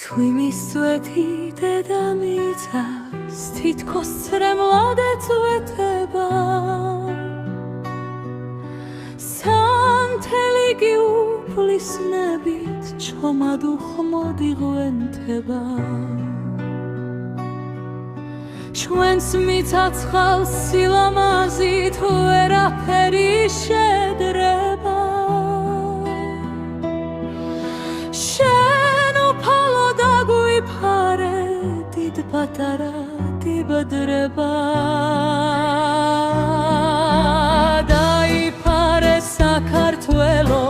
თვიმის წვეთი დედამიწას თითქოს ცრემლად ეწვეთება სანთელი გიუფლის ნებით ჩომად უხმოდი ღვენთება ჩვენს მიცაცხალს სილამაზით ვერაფერი შედრება პატარა დიბადრება დაიფარე საქართველო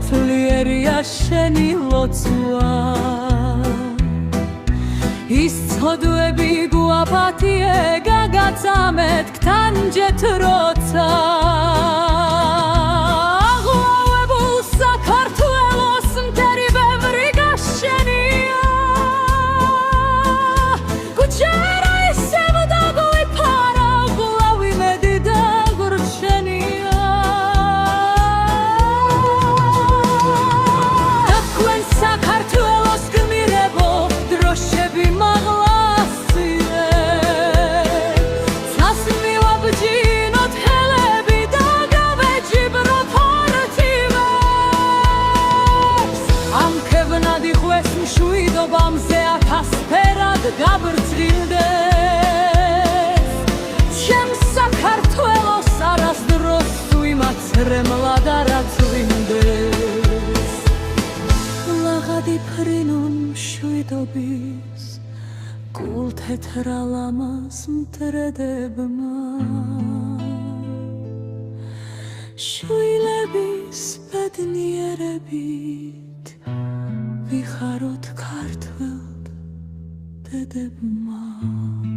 სულიერია შენი ლოცვა ის ცოდვები გვაპატიე გაგაცამეთ გთანჯეთ როცა აღლავებულ საქართველოს მტერი ბევრი გაშენია გაბრწყინდეს ჩემს საქართველოს არასდროს თუ იმაცრემლად არ აწვიმდეს ლაღადი ფრინონ მშვიდობის გულთეთრ ალამას მტრედებმა შვილების ბედნიერებით ვიხაროთ ქართველ დედებმა